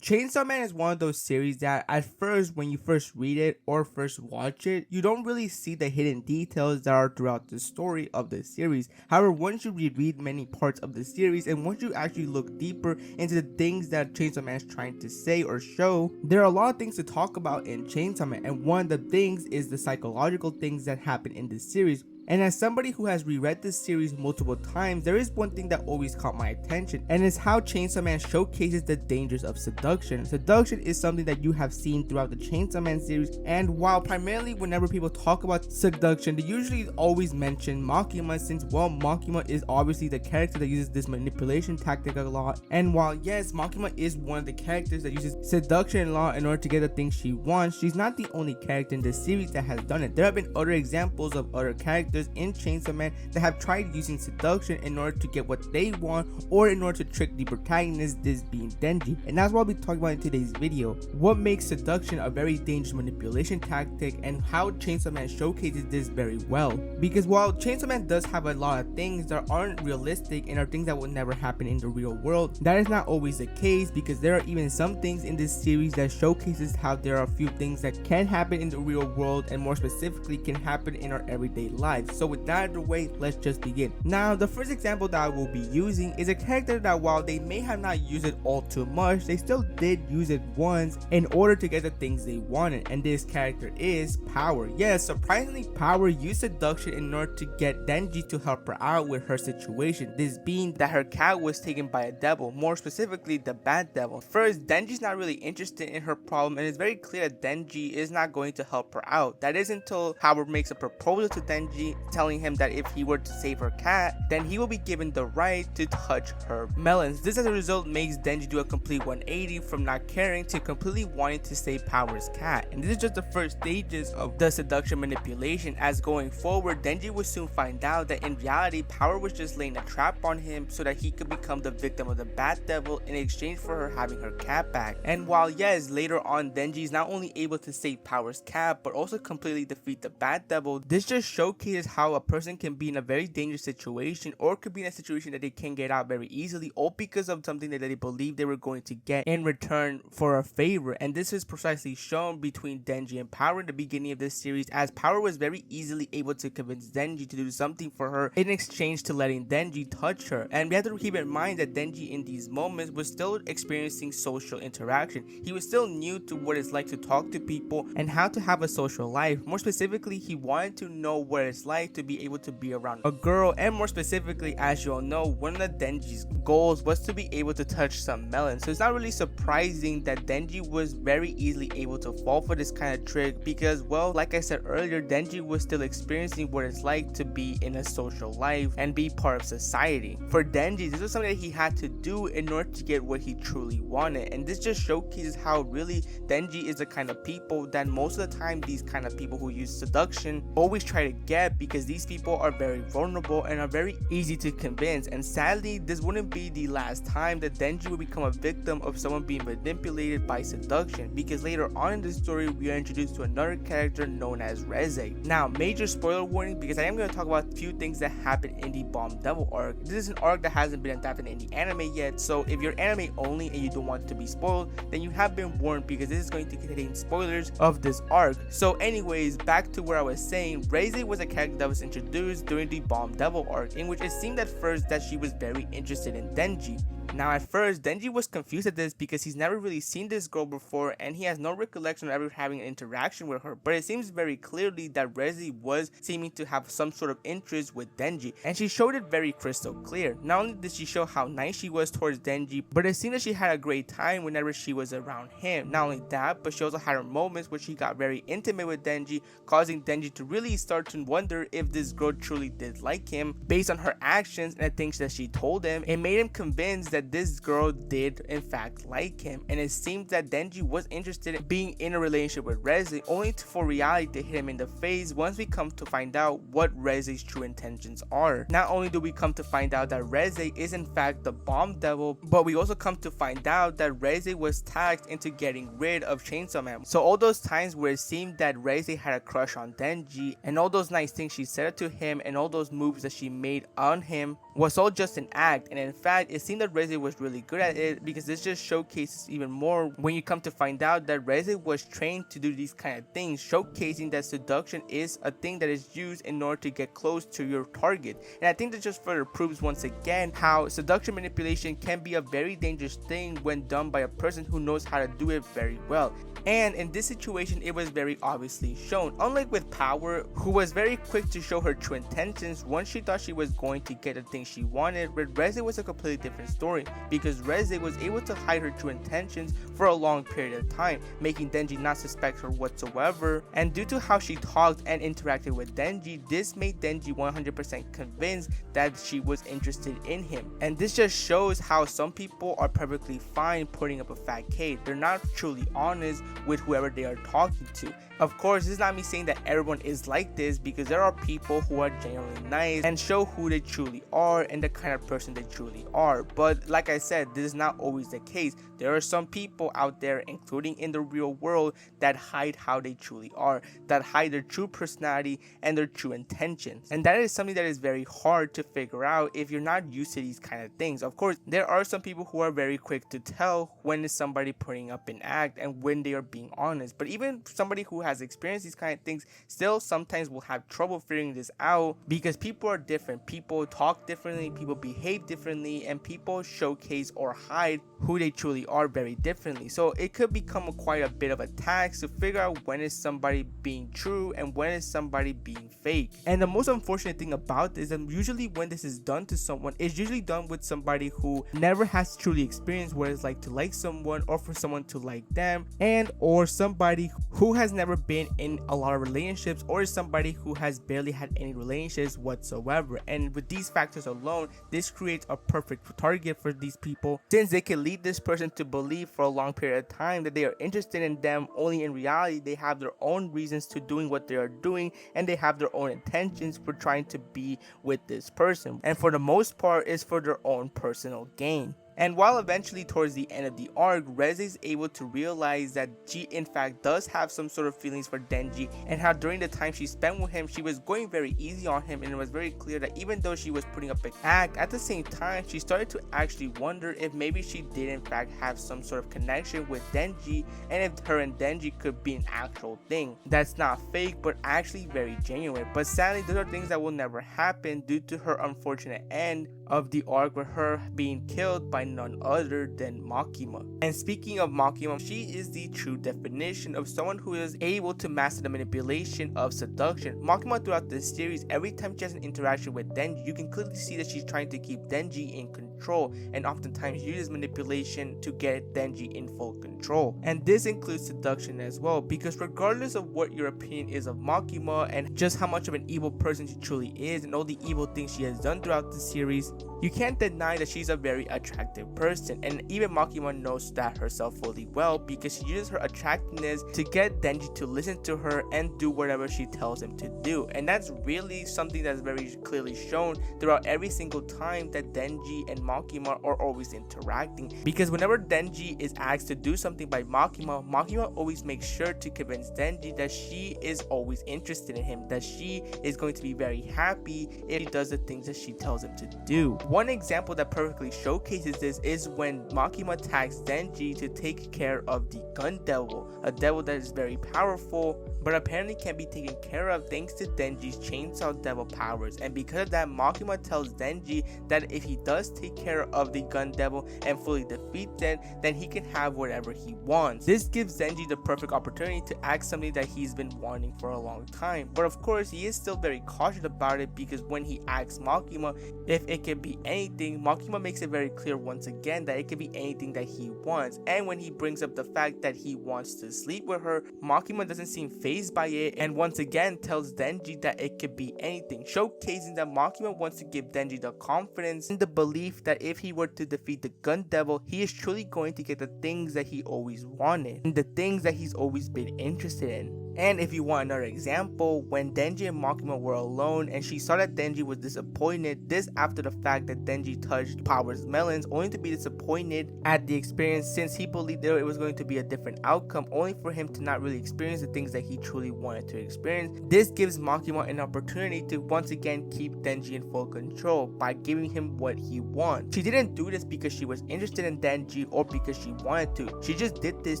Chainsaw Man is one of those series that at first, when you first read it or first watch it, you don't really see the hidden details that are throughout the story of the series. However, once you reread many parts of the series and once you actually look deeper into the things that Chainsaw Man is trying to say or show, there are a lot of things to talk about in Chainsaw Man, and one of the things is the psychological things that happen in this series. And as somebody who has reread this series multiple times, there is one thing that always caught my attention, and it's how Chainsaw Man showcases the dangers of seduction. Seduction is something that you have seen throughout the Chainsaw Man series, and while primarily whenever people talk about seduction, they usually always mention Makima, since, well, Makima is obviously the character that uses this manipulation tactic a lot. And while yes, Makima is one of the characters that uses seduction a lot in order to get the things she wants, she's not the only character in the series that has done it. There have been other examples of other characters in Chainsaw Man that have tried using seduction in order to get what they want or in order to trick the protagonist, this being Denji. And that's what I'll be talking about in today's video. What makes seduction a very dangerous manipulation tactic and how Chainsaw Man showcases this very well. Because while Chainsaw Man does have a lot of things that aren't realistic and are things that will never happen in the real world, that is not always the case, because there are even some things in this series that showcases how there are a few things that can happen in the real world and more specifically can happen in our everyday lives. So with that out of the way, let's just begin. Now, the first example that I will be using is a character that while they may have not used it all too much, they still did use it once in order to get the things they wanted, and this character is Power. Yes, surprisingly, Power used seduction in order to get Denji to help her out with her situation, this being that her cat was taken by a devil, more specifically the Bad Devil. First, Denji's not really interested in her problem, and it's very clear that Denji is not going to help her out. That is until Power makes a proposal to Denji, telling him that if he were to save her cat, then he will be given the right to touch her melons. This as a result makes Denji do a complete 180 from not caring to completely wanting to save Power's cat. And this is just the first stages of the seduction manipulation, as going forward, Denji would soon find out that in reality, Power was just laying a trap on him so that he could become the victim of the Bat Devil in exchange for her having her cat back. And while yes, later on Denji is not only able to save Power's cat, but also completely defeat the Bat Devil, this just showcases how a person can be in a very dangerous situation, or could be in a situation that they can get out very easily, all because of something that they believe they were going to get in return for a favor. And this is precisely shown between Denji and Power in the beginning of this series, as Power was very easily able to convince Denji to do something for her in exchange to letting Denji touch her. And we have to keep in mind that Denji in these moments was still experiencing social interaction. He was still new to what it's like to talk to people and how to have a social life. More specifically, he wanted to know what it's like to be able to be around a girl, and more specifically, as you all know, one of Denji's goals was to be able to touch some melons. So it's not really surprising that Denji was very easily able to fall for this kind of trick, because, well, like I said earlier, Denji was still experiencing what it's like to be in a social life and be part of society. For Denji, this was something that he had to do in order to get what he truly wanted, and this just showcases how really Denji is the kind of people that most of the time these kind of people who use seduction always try to get, because these people are very vulnerable and are very easy to convince. And sadly, this wouldn't be the last time that Denji would become a victim of someone being manipulated by seduction, because later on in the story we are introduced to another character known as Reze. Now, major spoiler warning, because I am going to talk about a few things that happen in the Bomb Devil arc. This is an arc that hasn't been adapted in the anime yet, so if you're anime only and you don't want to be spoiled, then you have been warned, because this is going to contain spoilers of this arc. So anyways, back to where I was saying, Reze was a character that was introduced during the Bomb Devil arc, in which it seemed at first that she was very interested in Denji. Now at first, Denji was confused at this because he's never really seen this girl before and he has no recollection of ever having an interaction with her, but it seems very clearly that Reze was seeming to have some sort of interest with Denji, and she showed it very crystal clear. Not only did she show how nice she was towards Denji, but it seemed that she had a great time whenever she was around him. Not only that, but she also had her moments where she got very intimate with Denji, causing Denji to really start to wonder if this girl truly did like him based on her actions and the things that she told him. It made him convinced that this girl did in fact like him, and it seemed that Denji was interested in being in a relationship with Reze, only for reality to hit him in the face once we come to find out what Reze's true intentions are. Not only do we come to find out that Reze is in fact the Bomb Devil, but we also come to find out that Reze was tagged into getting rid of Chainsaw Man. So all those times where it seemed that Reze had a crush on Denji, and all those nice things she said to him, and all those moves that she made on him was all just an act, and in fact it seemed that Reze Reze was really good at it, because this just showcases even more when you come to find out that Reze was trained to do these kind of things, showcasing that seduction is a thing that is used in order to get close to your target. And I think that just further proves once again how seduction manipulation can be a very dangerous thing when done by a person who knows how to do it very well. And in this situation, it was very obviously shown. Unlike with Power, who was very quick to show her true intentions once she thought she was going to get the thing she wanted, with Reze was a completely different story, because Reze was able to hide her true intentions for a long period of time, making Denji not suspect her whatsoever. And due to how she talked and interacted with Denji, this made Denji 100% convinced that she was interested in him. And this just shows how some people are perfectly fine putting up a facade. They're not truly honest with whoever they are talking to. Of course, this is not me saying that everyone is like this, because there are people who are genuinely nice and show who they truly are and the kind of person they truly are. But like I said, this is not always the case. There are some people out there, including in the real world, that hide how they truly are, that hide their true personality and their true intentions. And that is something that is very hard to figure out if you're not used to these kind of things. Of course, there are some people who are very quick to tell when is somebody putting up an act and when they are being honest. But even somebody who has experienced these kind of things still sometimes will have trouble figuring this out, because people are different. People talk differently, people behave differently, and people showcase or hide who they truly are very differently. So it could become quite a bit of a task to figure out when is somebody being true and when is somebody being fake. And the most unfortunate thing about this is that usually when this is done to someone, it's usually done with somebody who never has truly experienced what it's like to like someone, or for someone to like them, and or somebody who has never been in a lot of relationships, or somebody who has barely had any relationships whatsoever. And with these factors alone, this creates a perfect target for these people, since they can lead this person to believe for a long period of time that they are interested in them, only in reality they have their own reasons to doing what they are doing, and they have their own intentions for trying to be with this person, and for the most part it's for their own personal gain. And while eventually towards the end of the arc, Reze is able to realize that she in fact does have some sort of feelings for Denji, and how during the time she spent with him, she was going very easy on him, and it was very clear that even though she was putting up an act, at the same time she started to actually wonder if maybe she did in fact have some sort of connection with Denji, and if her and Denji could be an actual thing that's not fake but actually very genuine. But sadly, those are things that will never happen due to her unfortunate end of the arc, with her being killed by none other than Makima. And speaking of Makima, she is the true definition of someone who is able to master the manipulation of seduction. Makima throughout this series, every time she has an interaction with Denji, you can clearly see that she's trying to keep Denji in control, and oftentimes uses manipulation to get Denji in full control. And this includes seduction as well, because regardless of what your opinion is of Makima and just how much of an evil person she truly is and all the evil things she has done throughout the series, you can't deny that she's a very attractive person, and even Makima knows that herself fully well, because she uses her attractiveness to get Denji to listen to her and do whatever she tells him to do. And that's really something that's very clearly shown throughout every single time that Denji and Makima are always interacting, because whenever Denji is asked to do something by Makima, Makima always makes sure to convince Denji that she is always interested in him, that she is going to be very happy if he does the things that she tells him to do. One example that perfectly showcases this is when Makima tags Denji to take care of the gun devil, a devil that is very powerful but apparently can be taken care of thanks to Denji's chainsaw devil powers. And because of that, Makima tells Denji that if he does take care of the gun devil and fully defeats it, then he can have whatever he wants. This gives Denji the perfect opportunity to act something that he's been wanting for a long time. But of course, he is still very cautious about it, because when he asks Makima if it can be anything, Makima makes it very clear once again that it can be anything that he wants. And when he brings up the fact that he wants to sleep with her, Makima doesn't seem fazed by it, and once again tells Denji that it could be anything, showcasing that Makima wants to give Denji the confidence and the belief that if he were to defeat the gun devil, he is truly going to get the things that he always wanted and the things that he's always been interested in. And if you want another example, when Denji and Makima were alone and she saw that Denji was disappointed, this after the fact that Denji touched Power's melons, only to be disappointed at the experience since he believed that it was going to be a different outcome, only for him to not really experience the things that he truly wanted to experience. This gives Makima an opportunity to once again keep Denji in full control by giving him what he wants. She didn't do this because she was interested in Denji or because she wanted to. She just did this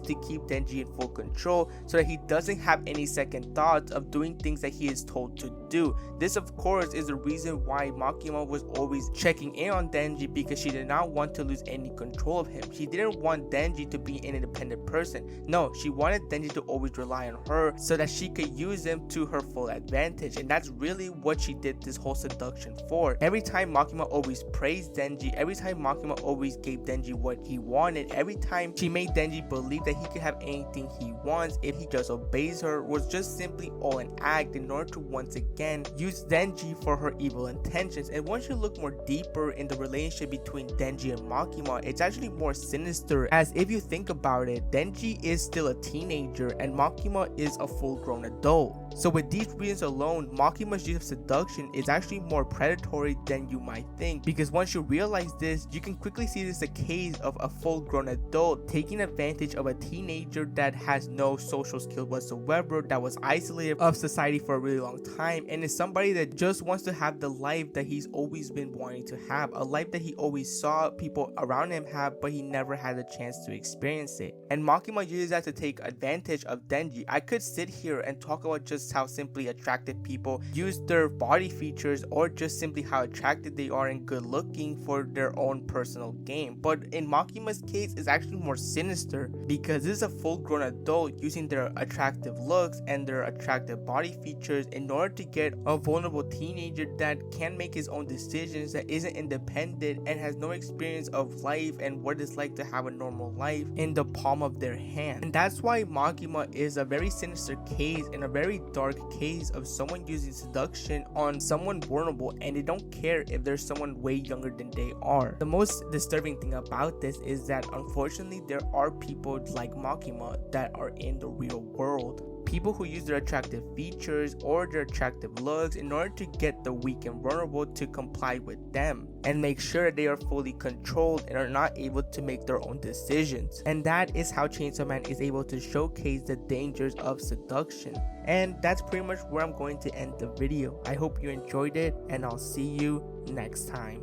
to keep Denji in full control so that he doesn't have any second thoughts of doing things that he is told to do. This of course is the reason why Makima was always checking in on Denji, because she did not want to lose any control of him. She didn't want Denji to be an independent person. No, she wanted Denji to always rely on her so that she could use him to her full advantage, and that's really what she did this whole seduction for. Every time Makima always praised Denji, every time Makima always gave Denji what he wanted, every time she made Denji believe that he could have anything he wants if he just obeys her, was just simply all an act in order to once again use Denji for her evil intentions. And once you look more deeper in the relationship between Denji and Makima, it's actually more sinister, as if you think about it, Denji is still a teenager and Makima is a full-grown adult. So with these reasons alone, Makima's use of seduction is actually more predatory than you might think, because once you realize this, you can quickly see this as a case of a full-grown adult taking advantage of a teenager that has no social skill whatsoever, that was isolated of society for a really long time, and is somebody that just wants to have the life that he's always been wanting to have, a life that he always saw people around him have, but he never had the chance to experience it. And Makima uses that to take advantage of Denji. I could sit here and talk about just how simply attractive people use their body features, or just simply how attractive they are and good looking for their own personal gain, but in Makima's case it's actually more sinister, because this is a full-grown adult using their attractive looks and their attractive body features in order to get a vulnerable teenager that can make his own decisions, that isn't independent and has no experience of life and what it's like to have a normal life in the palm of their hand. And that's why Makima is a very sinister case and a very dark case of someone using seduction on someone vulnerable, and they don't care if there's someone way younger than they are. The most disturbing thing about this is that unfortunately there are people like Makima that are in the real world. People who use their attractive features or their attractive looks in order to get the weak and vulnerable to comply with them and make sure that they are fully controlled and are not able to make their own decisions. And that is how Chainsaw Man is able to showcase the dangers of seduction. And that's pretty much where I'm going to end the video. I hope you enjoyed it, and I'll see you next time.